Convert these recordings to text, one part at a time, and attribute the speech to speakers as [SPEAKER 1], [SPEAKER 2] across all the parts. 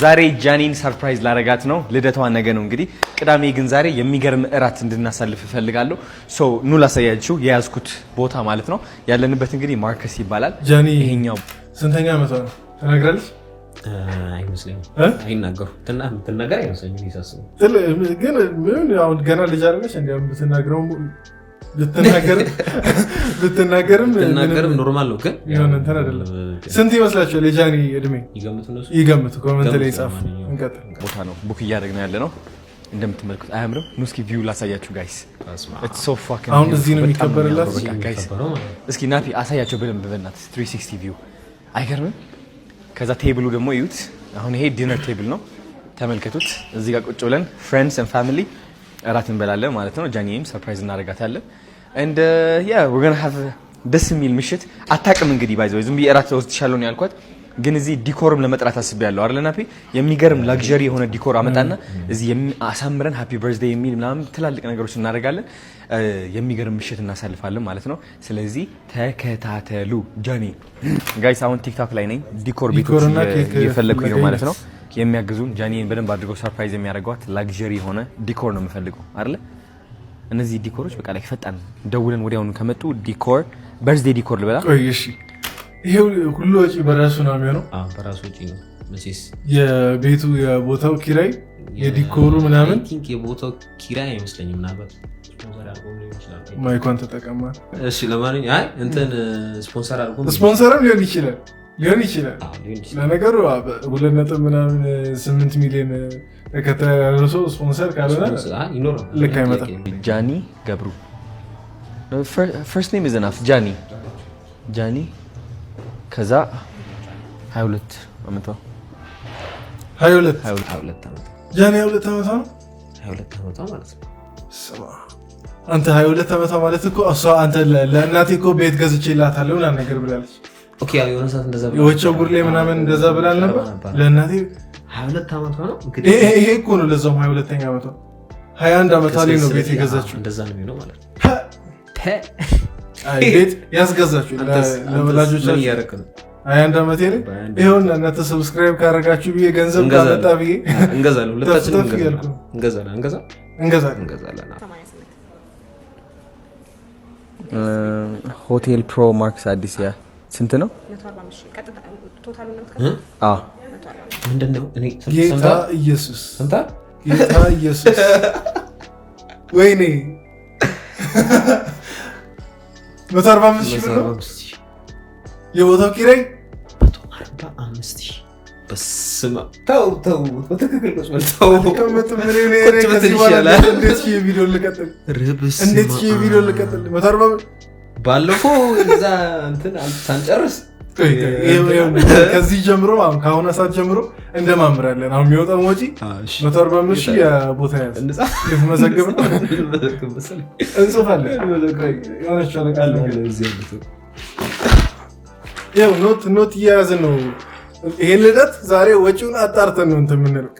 [SPEAKER 1] ዛሬ ጃኒን ሰርፕራይዝ ላረጋት ነው። ልደቷ ነገ ነው እንግዲህ ቅዳሜ፣ ግን ዛሬ የሚገርም እራት እንድናሳልፍ እፈልጋለሁ። ሶ ኑ ላሳያችሁ የያዝኩት ቦታ ማለት ነው። ያለንበት እንግዲህ ማርከስ ይባላል።
[SPEAKER 2] ጃኒ
[SPEAKER 1] ይሄኛው
[SPEAKER 2] ስንተኛ ዓመቷ ነው ተናግራለች?
[SPEAKER 3] አይመስለኝም። አይናገሩ ትናገር አይመስለኝም። ይሳስቡ
[SPEAKER 2] ግን ምን አሁን ገና ልጅ አይደለች እንዴ? ብትናገረው ብትናገርም
[SPEAKER 3] ኖርማል ነው። ግን
[SPEAKER 2] የሆነ እንትን አይደለም። ስንት ይመስላችኋል የጃኒ እድሜ? ይገምቱ ኮሜንት ላይ ጻፉ። እንቀጥል።
[SPEAKER 1] ቦታ ነው ቡክ እያደረግን ያለ ነው። እንደምትመለከቱት አያምርም? ኑ እስኪ ቪው ላሳያችሁ ጋይስ። ኢትስ ሶ ፋኪንግ
[SPEAKER 2] አሁን እዚህ ነው የሚከበርላት
[SPEAKER 1] ጋይስ። እስኪ ናቲ አሳያቸው በደንብ በእናትህ 360 ቪው አይገርምም? ከዛ ቴብሉ ደግሞ እዩት። አሁን ይሄ ዲነር ቴብል ነው። ተመልከቱት። እዚህ ጋር ቁጭ ብለን ፍሬንድስ ኤንድ ፋሚሊ እራት እንበላለን ማለት ነው። ጃኒም ሰርፕራይዝ እናደርጋታለን። and yeah we're going to have ደስ የሚል ምሽት። አታውቅም እንግዲህ ባይዘው ዝም ብዬ እራት ወስድሻለሁ ነው ያልኳት፣ ግን እዚህ ዲኮርም ለመጥራት አስቤያለሁ አይደል ናፒ? የሚገርም ላግዠሪ የሆነ ዲኮር አመጣና እዚህ አሳምረን ሃፒ በርዝዴይ የሚል ምናምን ትላልቅ ነገሮች እናደርጋለን። የሚገርም ምሽት እናሳልፋለን ማለት ነው። ስለዚህ ተከታተሉ። ጃኒ ጋይስ አሁን ቲክቶክ ላይ ነኝ። ዲኮር ቤቶች እየፈለኩኝ ነው ማለት ነው። የሚያግዙን ጃኒን በደንብ አድርገው ሰርፕራይዝ የሚያደርጓት ላግዠሪ የሆነ ዲኮር ነው የምፈልገው አይደል? እነዚህ ዲኮሮች በቃ ላይ ፈጣን ደውለን ወዲያውኑ ከመጡ ዲኮር በርዝዴይ ዲኮር ልበላ።
[SPEAKER 2] ቆይ እሺ፣ ይሄ ሁሉ ወጪ በራሱ ነው የሚሆነው?
[SPEAKER 3] አዎ በራሱ ወጪ ነው። መቼስ
[SPEAKER 2] የቤቱ የቦታው ኪራይ የዲኮሩ ምናምን
[SPEAKER 3] ቲንክ የቦታው ኪራይ አይመስለኝም። ምናልባት
[SPEAKER 2] ማይኳን ተጠቀማል።
[SPEAKER 3] እሺ ለማንኛውም አይ እንትን ስፖንሰር አድርጎ
[SPEAKER 2] ስፖንሰርም ሊሆን ይችላል። ለነገሩ 2.8 ሚሊዮን ተከታይ ያለው ሰው ስፖንሰር ካልሆነ ልክ አይመጣም።
[SPEAKER 1] ጃኒ ገብሩ ፈርስት ኔም ኢዝ ኢናፍ። ጃኒ ከዛ 22 ዓመቷ
[SPEAKER 2] 22
[SPEAKER 3] ዓመቷ
[SPEAKER 2] ጃኒ 22 ዓመቷ ነው።
[SPEAKER 3] 22 ዓመቷ ማለት ነው።
[SPEAKER 2] አንተ 22 ዓመቷ ማለት እኮ እሷ አንተ ለእናቴ እኮ ቤት ገዝቼላታለሁ ምናምን ነገር ብላለች።
[SPEAKER 3] ኦኬ ያው የሆነ ሰዓት እንደዛ
[SPEAKER 2] የወቸው ጉር ላይ ምናምን እንደዛ ብላል ነበር ለእናቴ
[SPEAKER 3] 22 ዓመቷ ነው እንግዲህ።
[SPEAKER 2] ይሄ እኮ ነው ለዛውም 22ኛ ዓመቷ 21 ዓመቷ ላይ ነው ቤት የገዛችው።
[SPEAKER 3] እንደዛ ነው የሚለው ማለት ነው።
[SPEAKER 2] አይ ቤት ያስገዛችው ለወላጆቻችሁ
[SPEAKER 3] እያደረግን
[SPEAKER 2] 21 ዓመቴ ላይ ይሁን። እናንተ ሰብስክራይብ ካደረጋችሁ ብዬ ገንዘብ ካመጣ ብዬ
[SPEAKER 3] እንገዛለን። ሁለታችንም እንገዛለን።
[SPEAKER 1] ሆቴል ፕሮ ማርክስ አዲስ ያ ስንት ነው?
[SPEAKER 4] 145 ቀጥታ ቶታሉ ነው።
[SPEAKER 1] አዎ
[SPEAKER 3] ምንድነው? እኔ
[SPEAKER 2] ጌታ ኢየሱስ
[SPEAKER 3] ስንታ
[SPEAKER 2] ጌታ ኢየሱስ ወይኔ 145 የቦታው ኪራይ
[SPEAKER 3] 145 በስመ አብ። ተው በትክክል ነው መልተው
[SPEAKER 2] እንዴት ቪዲዮ ልቀጥል 145
[SPEAKER 3] ባለፈው እዛ እንትን ሳንጨርስ
[SPEAKER 2] ከዚህ ጀምሮ አሁን ከአሁን ሰዓት ጀምሮ እንደማምራለን። አሁን የሚወጣው ወጪ 145 የቦታ ያዝ ልትመዘግብ ነው። እንጽፋለን የሆነች አለቃለ ይኸው ኖት እየያዝን ነው። ይሄን ልደት ዛሬ ወጪውን አጣርተን ነው እንትን የምንለው።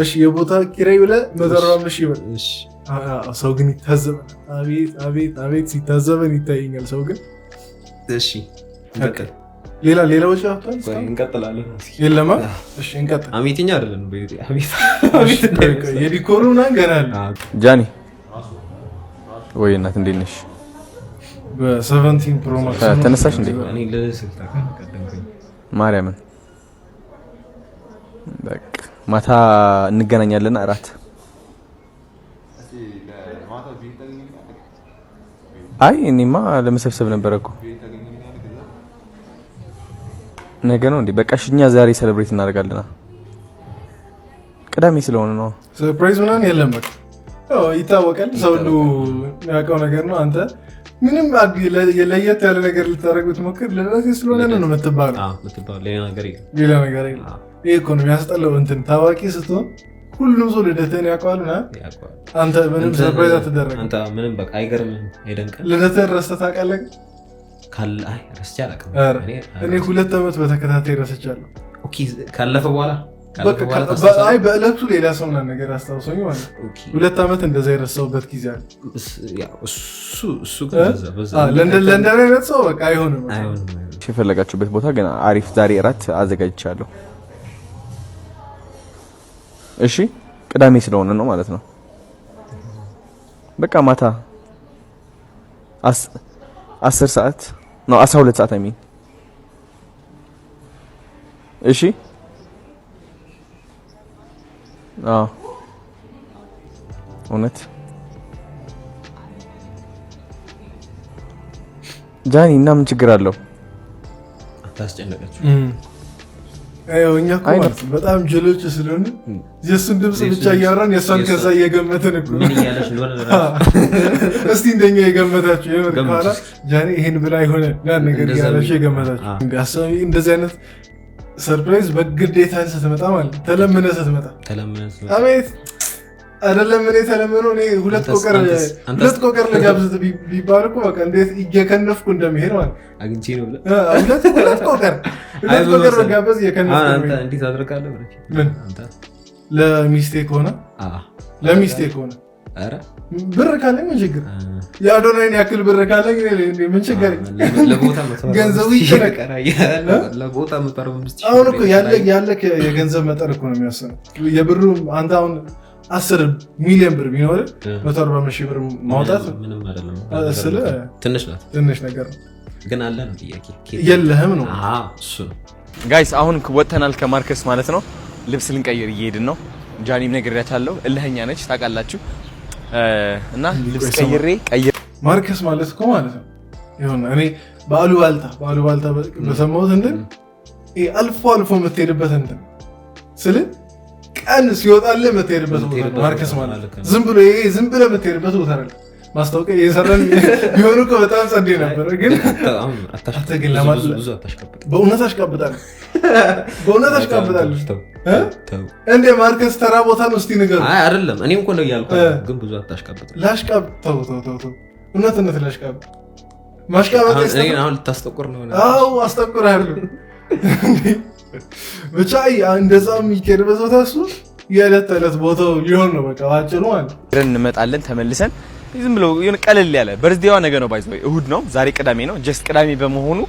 [SPEAKER 2] እሺ የቦታ ኪራይ ብለህ 145 ይበል። ሰው ግን ይታዘበን። አቤት ሲታዘበን ይታየኛል ሰው ግን።
[SPEAKER 3] እሺ
[SPEAKER 2] ሌላ ወጪ አጥቷል።
[SPEAKER 3] እንቀጥላለን።
[SPEAKER 2] የለማ እሺ እንቀጥል።
[SPEAKER 3] አሜትኛ አይደለም በይት
[SPEAKER 2] የዲኮሩ ምናምን ገና አለ።
[SPEAKER 1] ጃኒ ወይ እናት እንዴት ነሽ?
[SPEAKER 2] በ17 ፕሮ ማክስ
[SPEAKER 1] ተነሳሽ እንዴ?
[SPEAKER 3] እኔ ለስልታ ቀደምኩኝ
[SPEAKER 1] ማርያምን። በቃ ማታ እንገናኛለን እራት። አይ እኔማ ለመሰብሰብ ነበር እኮ ነገ ነው እንዴ? በቃ እኛ ዛሬ ሴሌብሬት እናደርጋለን። ቅዳሜ ስለሆነ ነው።
[SPEAKER 2] ሰርፕራይዝ ምናምን የለም። በቃ ይታወቃል። ሰው ሁሉ የሚያውቀው ነገር ነው። አንተ ምንም ለየት ያለ ነገር ልታደርግ ብትሞክር ለራሴ ስለሆነ ነው የምትባለው። ሌላ ነገር የለም። ይሄ እኮ ነው የሚያስጠላው። እንትን ታዋቂ ስትሆን ሁሉም ሰው ልደትህን ያውቀዋል። አንተ ምንም ሰርፕራይዝ አትደረግም።
[SPEAKER 3] አንተ ምንም በቃ አይገርምም፣ አይደንቅም።
[SPEAKER 2] ልደትህን ረስተህ ታውቃለህ?
[SPEAKER 3] ረስቼ አላውቅም።
[SPEAKER 2] እኔ 2 ዓመት በተከታታይ ረስቻለሁ።
[SPEAKER 3] ካለፈ በኋላ
[SPEAKER 2] በዕለቱ ሌላ ሰው ምናምን ነገር አስታውሶኝ ማለት ነው። 2 ዓመት እንደዛ የረሳሁበት ጊዜ አለ። ለእንደን አይነት ሰው በቃ አይሆንም።
[SPEAKER 1] የፈለጋችሁበት ቦታ ግን አሪፍ ዛሬ እራት አዘጋጅቻለሁ። እሺ ቅዳሜ ስለሆነ ነው ማለት ነው። በቃ ማታ 10 ሰዓት ነው 12 ሰዓት አይሚን። እሺ እውነት ጃኒ እና ምን ችግር አለው?
[SPEAKER 3] አታስጨነቀችው።
[SPEAKER 2] እኛ እኮ በጣም ጀሎች ስለሆነ የእሱን ድምፅ ብቻ እያወራን የእሷን ከዛ እየገመትን እኮ
[SPEAKER 3] ምን እያለች እንደሆነ
[SPEAKER 2] እስቲ እንደኛ የገመታችሁ የምር ካላ ጃኒ ይሄን ብላ የሆነ ያን ነገር እያላችሁ የገመታችሁ አሳቢ እንደዚህ አይነት ሰርፕራይዝ በግዴታ ስትመጣ ማለት ተለምነ ስትመጣ አቤት አይደለም እኔ ተለምኖ እኔ ሁለት ቆቀር ለጋብዘት ቢባል እኮ በቃ እንዴት እየከነፍኩ እንደሚሄድ ማለት
[SPEAKER 3] አግኝቼ ነው ብለህ
[SPEAKER 2] ሁለት ቆቀር ለጋብዘት እየከነፍኩ
[SPEAKER 3] አንተ እንዴት አድርጋለህ?
[SPEAKER 2] ምን ለሚስቴክ ሆነ
[SPEAKER 3] አረ
[SPEAKER 2] ብር ካለኝ ምን ችግር የአዶናይን ያክል ብር ካለኝ ምን ችግር ገንዘቡ ይጨነቃል።
[SPEAKER 3] ለቦታ መጠረም ምስጥ
[SPEAKER 2] አሁን እኮ ያለ የገንዘብ መጠን እኮ ነው የሚያሰነው የብሩ አንተ አሁን 10 ሚሊዮን ብር ቢኖር 140 ሺህ ብር ማውጣት
[SPEAKER 3] ምንም አይደለም።
[SPEAKER 2] ስለ ትንሽ ነገር ነው
[SPEAKER 3] ግን አለ ነው ጥያቄ
[SPEAKER 2] የለህም ነው።
[SPEAKER 3] እሱ
[SPEAKER 1] ጋይስ አሁን ወጥተናል ከማርከስ ማለት ነው። ልብስ ልንቀይር እየሄድን ነው። ጃኒም ነግሬያታለሁ፣ እልህኛ ነች ታውቃላችሁ። እና ልብስ ቀይሬ
[SPEAKER 2] ማርከስ ማለት እኮ ማለት ነው ይሁን እኔ በአሉባልታ በሰማሁት እንትን አልፎ የምትሄድበት እንትን ስለ ቀን ሲወጣልህ የምትሄድበት ቦታ ማርከስ ማለት ዝም ብሎ የምትሄድበት ቦታ አይደለም። ማስታወቂያ እየሰራን ቢሆን እኮ በጣም ጸዴ ነበር። ግን በእውነት አሽቃብጣለሁ እንደ ማርከስ ተራ ቦታ ነው። እስቲ ንገሩ።
[SPEAKER 3] አይደለም እኔም እኮ ነው እያልኩ ግን ብዙ አታሽቃብጥ።
[SPEAKER 2] ተው እውነት ላሽቃብጥ ማሽቃበጥ
[SPEAKER 3] አሁን ልታስጠቁር ነው።
[SPEAKER 2] አዎ አስጠቁራለሁ። ብቻ እንደዛ የሚኬድበት ቦታ እሱ የዕለት ተዕለት ቦታው ሊሆን ነው። በቃ ባጭሩ ማለት
[SPEAKER 1] እንመጣለን ተመልሰን ዝም ብሎ የሆነ ቀለል ያለ በርዝዴዋ ነገ ነው ባይዘው እሁድ ነው ዛሬ ቅዳሜ ነው። ጀስት ቅዳሜ በመሆኑ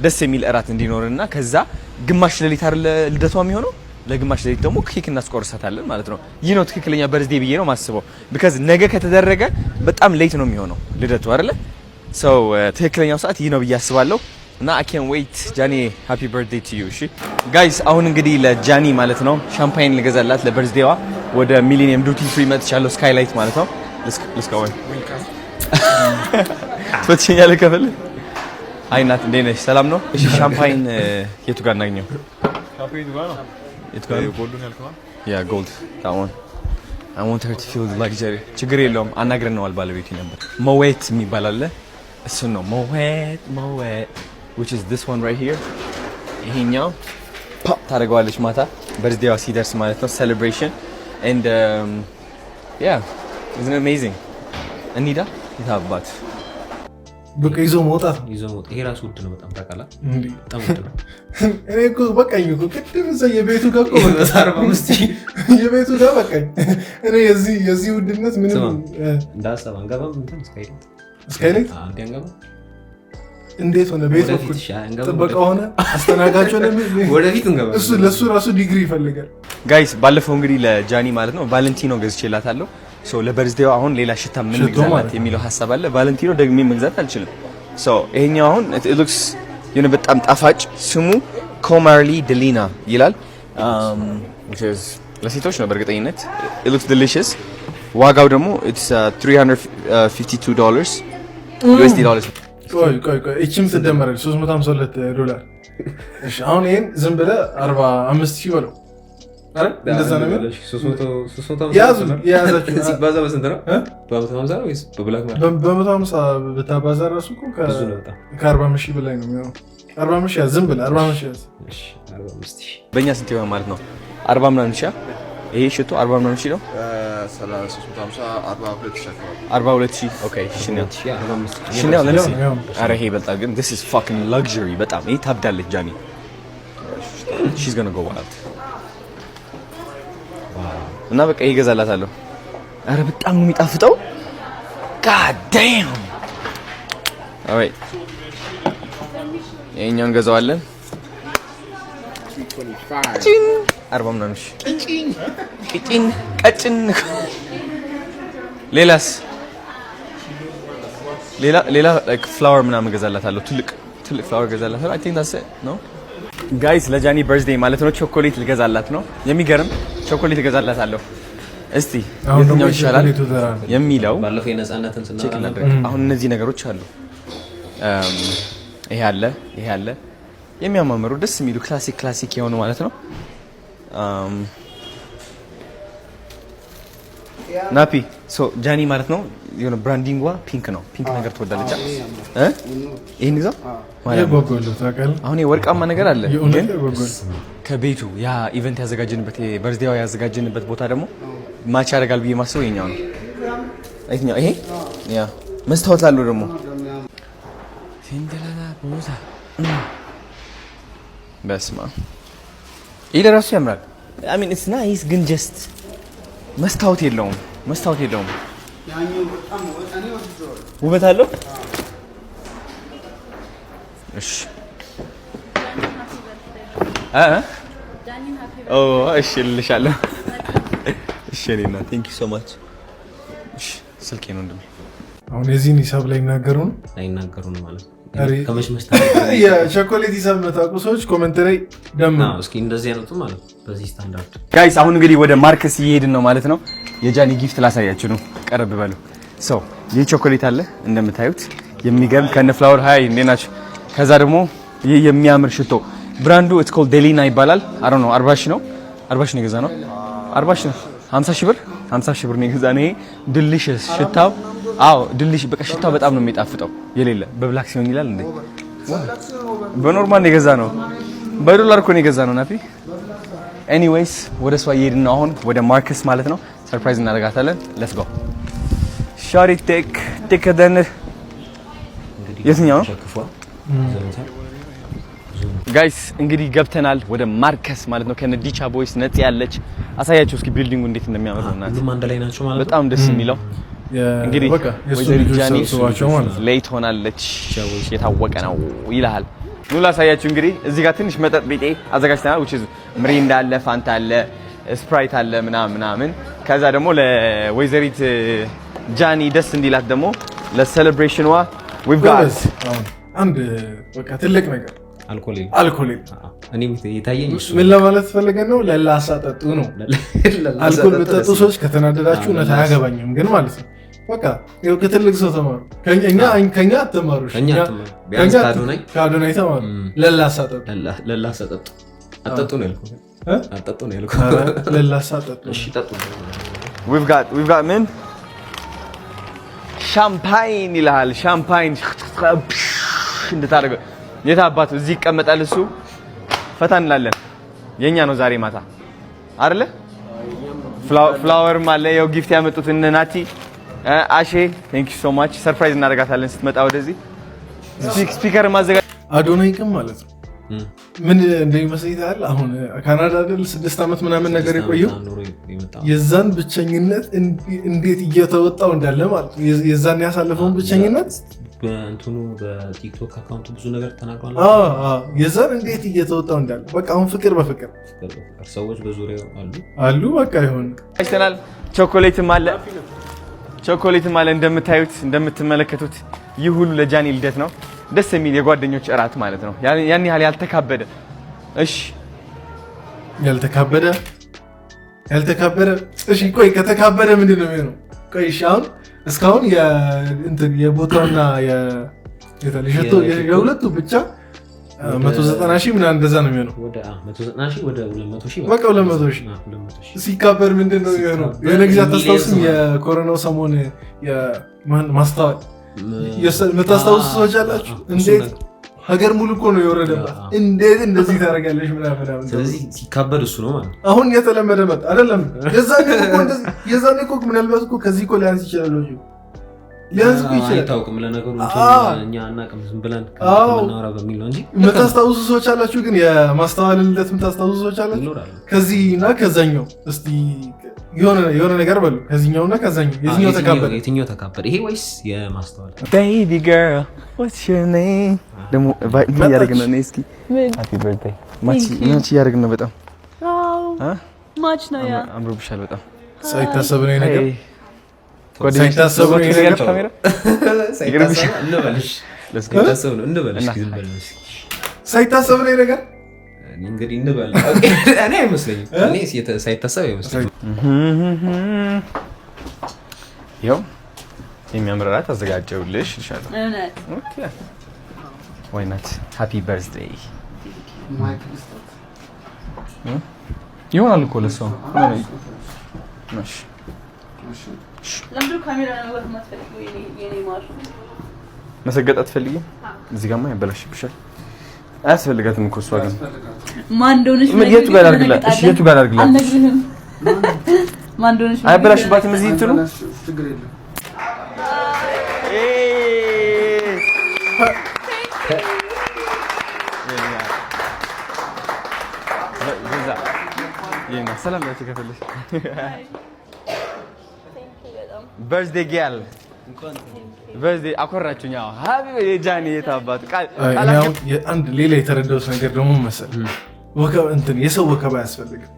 [SPEAKER 1] ደስ የሚል እራት እንዲኖርና ከዛ ግማሽ ሌሊት አይደል ልደቷ የሚሆነው ለግማሽ ሌሊት ደግሞ ኬክ እናስቆርሳታለን ማለት ነው። ይህ ነው ትክክለኛ በርዝዴ ብዬ ነው ማስበው። ቢካዝ ነገ ከተደረገ በጣም ሌት ነው የሚሆነው ልደቷ አይደል። ሶ ትክክለኛው ሰዓት ይህ ነው ብዬ አስባለሁ። እና I can't wait ጃኒ happy birthday to you። እሺ ጋይስ አሁን እንግዲህ ለጃኒ ማለት ነው ሻምፓይን ልገዛላት ለበርዝዴዋ ወደ ሚሊኒየም ዱቲ ፍሪ መጥቻለሁ ስካይላይት ማለት ነው። let's go ትወጪኛለህ ከፈለ አይ ናት እንዴት ነሽ ሰላም ነው? እሺ ሻምፓይን የቱ ጋር እናገኘው?
[SPEAKER 5] ሻምፓይን ጋር ነው የቱ ጋር ጎልዱን ያልከው?
[SPEAKER 1] ያ ጎልድ that one I want her to feel the luxury። ችግር የለውም አናግረነዋል ባለቤቱ ነበር ሞዌት የሚባል አለ እሱ ነው ሞዌት which is this one right here። ይሄኛው ፖፕ ታደርገዋለች ማታ በርዝዴዋ ሲደርስ ማለት ነው celebration and yeah isn't it amazing። እንሂዳ የታባት
[SPEAKER 2] በቃ ይዞ መውጣት
[SPEAKER 3] ይሄ ራሱ ውድ ነው በጣም ታውቃለህ። በጣም ውድ ነው።
[SPEAKER 2] እኔ እኮ በቃኝ እኮ ቅድም እዛ የቤቱ ጋር እኮ 45 የቤቱ ጋር በቃኝ። እኔ የዚህ ውድነት ምንም
[SPEAKER 3] እንዳሰብ አንገባም እንትን
[SPEAKER 2] ስካይላይት እንዴት ሆነ? ቤት በኩል ጥበቃ ሆነ አስተናጋጅ ሆነ
[SPEAKER 3] ወደፊት እንገባ።
[SPEAKER 2] እሱ ለሱ ራሱ ዲግሪ ይፈልጋል።
[SPEAKER 1] ጋይስ ባለፈው እንግዲህ ለጃኒ ማለት ነው ቫለንቲኖ ገዝቼላታለሁ። ሶ ለበርዝዴው አሁን ሌላ ሽታ ምን መግዛት የሚለው ሐሳብ አለ። ቫለንቲኖ ደግሜ መግዛት አልችልም። ሶ ይሄኛው አሁን it looks የሆነ በጣም ጣፋጭ ስሙ ኮማርሊ ደሊና ይላል which is ለሴቶች ነው በእርግጠኝነት it looks delicious። ዋጋው ደግሞ it's $352 USD dollars።
[SPEAKER 2] ቆይ እቺም ተደመረች $352። እሺ አሁን ይሄን ዝም ብለህ 45,000 በለው አይደል? እንደዛ ነው የሚለው 300 ያዛችሁ
[SPEAKER 3] ሲባዛ በስንት ነው? በ150 ነው ወይስ በብላክ ማለት?
[SPEAKER 2] በ150 ብታባዛ ራሱ እኮ ከ40,000 በላይ ነው የሚሆነው። 40,000 ያዝ ዝም ብለህ 40,000 ያዝ።
[SPEAKER 3] እሺ 45,000
[SPEAKER 1] በእኛ ስንት ይሆናል ማለት ነው? 40 ምናምን ሺህ ይሄ ሽቶ 40 ምናምን ሺህ ነው። 42,000 ኦኬ። ሽኔል ለምሲ አረ ይሄ ይበልጣል ግን this is fucking luxury በጣም ይሄ ታብዳለች ጃኒ she's gonna go wild እና በቃ ይገዛላታለሁ። አረ በጣም ነው የሚጣፍጠው god damn alright ይሄኛውን ገዛዋለን 40 ምናምን እሺ ቅጭን ቀጭን ሌላስ ሌላ like flower ምናምን ገዛላታለሁ ትልቅ flower ገዛላታለሁ I think that's it no guys ለጃኒ በርዝዴይ ማለት ነው ቾኮሌት ልገዛላት ነው የሚገርም ቾኮሌት ልገዛላታለሁ እስቲ የትኛው ይሻላል የሚለው
[SPEAKER 3] ባለፈው የነጻነትን ስናወራ
[SPEAKER 1] አሁን እነዚህ ነገሮች አሉ ይሄ አለ የሚያማምሩ ደስ የሚሉ ክላሲክ የሆኑ ማለት ነው ናፒ ሶ ጃኒ ማለት ነው የሆነ ብራንዲንጓ ፒንክ ነው ፒንክ ነገር ትወዳለች ይሄን ይዘው አሁን የወርቃማ ነገር አለ ግን ከቤቱ ያ ኢቨንት ያዘጋጀንበት በርዝዴዋ ያዘጋጀንበት ቦታ ደግሞ ማች ያደርጋል ብዬ ማስበው የኛው ነው አይተኛው ይሄ ያ መስታወት አለው ደግሞ ሲንደላላ ቦዛ በስማ ይሄ ለራሱ ያምራል I mean it's nice ግን just መስታወት የለውም ውበት አለው እሺ እሺ ልልሻለሁ እሺ እኔና thank you so much እሺ ስልኬ ነው እንደም
[SPEAKER 2] አሁን የዚህን ሂሳብ ላይ ይናገሩ ነው ማለት
[SPEAKER 3] ከመሽመሽ
[SPEAKER 2] የቾኮሌት ሂሳብ መታቁ ሰዎች ኮሜንት ላይ ደም
[SPEAKER 3] እስኪ እንደዚህ አይነቱ ማለት በዚህ ስታንዳርድ
[SPEAKER 1] ጋይስ አሁን እንግዲህ ወደ ማርከስ እየሄድን ነው ማለት ነው የጃኒ ጊፍት ላሳያችሁ ነው ቀረብ በሉ ሶ ይህ ቾኮሌት አለ እንደምታዩት የሚገርም ከነ ፍላወር ሃይ እንደናችሁ ከዛ ደግሞ ይህ የሚያምር ሽቶ ብራንዱ it's called ዴሊና ይባላል I don't know 40 ሺህ ነው የገዛ ነው 40 ሺህ ነው 50 ሺህ ብር ነው የገዛ ነው ይሄ ዲሊሽስ ሽታው ድልሽ በቃ ሽታው በጣም ነው የሚጣፍጠው የሌለ በብላክ ሲሆን ይላል እንዴ በኖርማል ነው የገዛ ነው በዶላር እኮ ነው የገዛ ነው ናፊ ኤኒዌይስ ወደ እሷ እየሄድን ነው አሁን ወደ ማርከስ ማለት ነው ሰርፕራይዝ እናደርጋታለን ሌትስ ጎ ሻሪ ቴክ ደን የትኛው ጋይስ እንግዲህ ገብተናል ወደ ማርከስ ማለት ነው ከነ ዲቻ ቦይስ ነጽ ያለች አሳያችሁ እስኪ ቢልዲንጉ እንዴት እንደሚያምር ነው እናት
[SPEAKER 3] አንድ ላይ ናቸው ማለት
[SPEAKER 1] በጣም ደስ የሚለው እንግዲህ ወይዘሪት ጃኒ ሌት ሆናለች የታወቀ ነው ይላል ኑ ላሳያችሁ እንግዲህ እዚህ ጋር ትንሽ መጠጥ ቤቴ አዘጋጅተናል which is ምሪንዳ አለ ፋንታ አለ ስፕራይት አለ ምናምን ከዛ ደግሞ ለወይዘሪት ጃኒ ደስ እንዲላት ደግሞ ለሴሌብሬሽንዋ we've got
[SPEAKER 2] አንድ በቃ ትልቅ ነገር አልኮል
[SPEAKER 3] እኔም የታየኝ
[SPEAKER 2] ምን ለማለት ፈልገን ነው ለላሳ ጠጡ ነው አልኮል በጠጡ ሰዎች ከተናደዳችሁ እውነት አያገባኝም ግን ማለት ነው በቃ ይኸው ከትልቅ ሰው ተማሩ ከኛ አትማሩ
[SPEAKER 3] ቢያንስ
[SPEAKER 2] ካዶናይ ተማሩ ለላሳ
[SPEAKER 3] ጠጡ አጠጡ ነው ያልኩት
[SPEAKER 2] ለላሳ ጠጡ
[SPEAKER 3] እሺ ጠጡ
[SPEAKER 1] we've got ምን ሻምፓይን ይላል ሻምፓይን እንድታደርገው የታ አባቱ እዚህ ይቀመጣል እሱ ፈታ እንላለን የኛ ነው ዛሬ ማታ አይደለ ፍላወርም አለ ያው ጊፍት ያመጡት እነ ናቲ አሼ ቴንክ ዩ ሶ ማች ሰርፕራይዝ እናደርጋታለን ስትመጣ ወደዚህ ስፒከር ማዘጋጀት
[SPEAKER 2] አዶናይ ግን ማለት ነው ምን እንደሚመስልታል አሁን ካናዳ አይደል 6 አመት ምናምን ነገር የቆየው የዛን ብቸኝነት እንዴት እየተወጣው እንዳለ ማለት ነው የዛን ያሳለፈውን ብቸኝነት
[SPEAKER 3] በእንትኑ በቲክቶክ አካውንቱ ብዙ ነገር ተናግሯል
[SPEAKER 2] የዛን እንዴት እየተወጣው እንዳለ በቃ አሁን ፍቅር በፍቅር
[SPEAKER 3] ሰዎች በዙሪያው
[SPEAKER 2] አሉ በቃ ይሁን
[SPEAKER 1] አይተናል ቾኮሌትም አለ እንደምታዩት እንደምትመለከቱት ይህ ሁሉ ለጃኒ ልደት ነው ደስ የሚል የጓደኞች እራት ማለት ነው ያን ያህል ያልተካበደ እሺ
[SPEAKER 2] ያልተካበደ እሺ ቆይ ከተካበደ ምንድነው የሚሆነው ቆይ ሻውን እስካሁን የቦታውና የለሽቶ የሁለቱ ብቻ 190 ሺህ ምናምን እንደዛ ነው የሚሆነው
[SPEAKER 3] ወደ 190 ሺህ ወደ 200 ሺህ
[SPEAKER 2] በቃ 200 ሺህ ሲካበር ምንድነው የሚሆነው የሆነ ጊዜ አታስታውስም የኮሮናው ሰሞን የማስታወቅ የምታስታውሱ ሰዎች አላችሁ እንዴት ሀገር ሙሉ እኮ ነው የወረደባት እንዴት እንደዚህ ታደርጋለሽ ምናምን
[SPEAKER 3] ስለዚህ ሲካበድ እሱ ነው ማለት
[SPEAKER 2] አሁን የተለመደ መጣ አይደለም የዛኔ እኮ ምናልባት እኮ ከዚህ እኮ ሊያንስ ይችላል ሊያንስ ይችላል
[SPEAKER 3] አይታወቅም ለነገሩ እኛ አናውቅም ዝም ብለን ከመናወራ በሚል ነው እንጂ
[SPEAKER 2] የምታስታውሱ ሰዎች አላችሁ ግን የማስተዋል ልደት የምታስታውሱ ሰዎች አላችሁ ከዚህና ከዛኛው እስቲ የሆነ ነገር በሉ ከዚህኛውና ከዛኛው
[SPEAKER 3] የትኛው ተካበደ ይሄ ወይስ የማስተዋል
[SPEAKER 1] baby girl what's your name ደግሞ ምን ያደርግና ነው እስኪ happy birthday ማቺ ያደርግና በጣም
[SPEAKER 6] ማች ነው ያ
[SPEAKER 1] አምሮብሻል በጣም
[SPEAKER 2] ሳይታሰብ ነው ነገር
[SPEAKER 1] ሳይታሰብ ነው ነገር ካሜራ
[SPEAKER 2] ሳይታሰብ ነው ነገር
[SPEAKER 3] እንግዲህ እንበል እኔ አይመስለኝም እኔ ሳይታሰብ አይመስለኝም
[SPEAKER 1] ያው የሚያምር እራት አዘጋጀሁልሽ ይሻላል ኦኬ why not happy birthday ይሆናል እኮ ለሰው ማሽ
[SPEAKER 6] ለምንድነው ካሜራ ነው የማትፈልጊው የኔ ማሽ
[SPEAKER 1] መሰገጥ አትፈልጊም እዚህ ጋርማ ያበላሽብሻል አያስፈልጋትም እኮ እሷ ግን
[SPEAKER 6] ማን እንደሆነሽ
[SPEAKER 1] የቱ ጋር አድርግላት እሺ የቱ ጋር አድርግላት
[SPEAKER 6] አልነግርህም ማን እንደሆነሽ
[SPEAKER 1] አይበላሽባትም እዚህ እንትኑ
[SPEAKER 2] ችግር የለም ሰላም ያቺ ከፈለሽ birthday girl birthday አኮራችሁኝ አዎ happy የጃኒ የታባቱ ቃል አንድ ሌላ የተረዳሁት ነገር ደግሞ መሰለኝ ወከባ እንትን የሰው ወከባ አያስፈልግም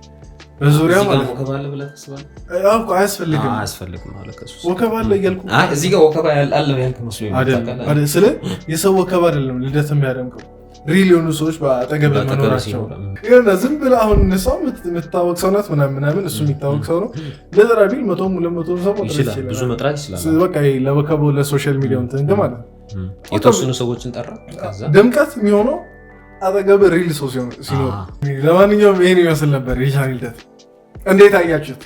[SPEAKER 2] በዙሪያው ማለት
[SPEAKER 3] ወከባ አለ ብለህ ታስባለህ?
[SPEAKER 2] አዎ አያስፈልግም
[SPEAKER 3] አያስፈልግም ማለት ከሱ
[SPEAKER 2] ወከባ አለ እያልኩ
[SPEAKER 3] እዚህ ጋር ወከባ አለ ያልክ መስሎኝ
[SPEAKER 2] አይደል ስለ የሰው ወከባ አይደለም ልደት የሚያደምቀው ሪል የሆኑ ሰዎች በአጠገብ መኖራቸው ይሄን ዝም ብለህ አሁን እነሳው የምትታወቅ ሰው ናት ምናምን እሱ የሚታወቅ ሰው ነው ለዘራ ቢል 100 ሰው
[SPEAKER 3] ይችላል ብዙ መጥራት ይችላል
[SPEAKER 2] በቃ ለወከባው ለሶሻል ሚዲያው እንትን ማለት
[SPEAKER 3] የተወሰኑ ሰዎችን ጠራ ከዛ
[SPEAKER 2] ድምቀት የሚሆነው አጠገብ ሪል ሰው ሲኖር ለማንኛውም ይሄን ይመስል ነበር የጃኒ ልደት እንዴት አያችሁት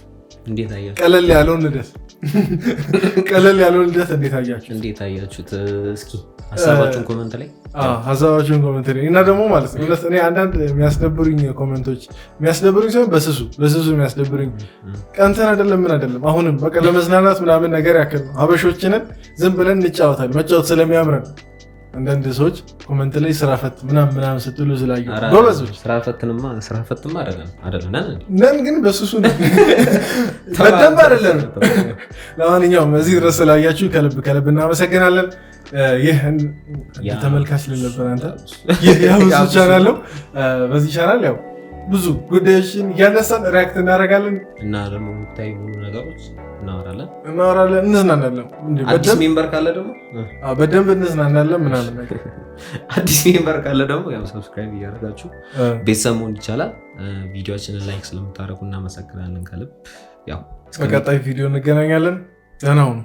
[SPEAKER 2] ቀለል ያለውን ልደት እንዴት አያችሁት
[SPEAKER 3] እስኪ ሀሳባችሁን ኮሜንት ላይ
[SPEAKER 2] እና ደግሞ ማለት ነው እኔ አንዳንድ የሚያስደብሩኝ ኮሜንቶች የሚያስደብሩኝ ሳይሆን በስሱ የሚያስደብሩኝ ቀንተን አይደለም ምን አይደለም አሁንም በቃ ለመዝናናት ምናምን ነገር ያክል ነው ሀበሾችንን ዝም ብለን እንጫወታለን መጫወት ስለሚያምረን አንዳንድ ሰዎች ኮሜንት ላይ ስራ ፈት ምናምን ስትሉ ስላዩ ጎበዞች
[SPEAKER 3] ስራ ፈትማ አይደለም
[SPEAKER 2] ነን ግን በስሱ በደንብ አይደለም ለማንኛውም እዚህ ድረስ ስላያችሁ ከልብ እናመሰግናለን ይህ ተመልካች ልነበር አንተ ያው ቻናል ነው በዚህ ቻናል ያው ብዙ ጉዳዮችን እያነሳን ሪያክት እናደርጋለን
[SPEAKER 3] እና ደግሞ የምታዩ ነገሮች
[SPEAKER 2] እናወራለን እንዝናናለን
[SPEAKER 3] አዲስ ሜምበር ካለ ደግሞ
[SPEAKER 2] በደንብ እንዝናናለን ምናምን ነገር
[SPEAKER 3] አዲስ ሜምበር ካለ ደግሞ ያው ሰብስክራይብ እያደረጋችሁ ቤተሰብ መሆን ይቻላል ቪዲዮአችንን ላይክ ስለምታደርጉ እናመሰግናለን ከልብ ያው
[SPEAKER 2] በቀጣይ ቪዲዮ እንገናኛለን ደህና ሁኑ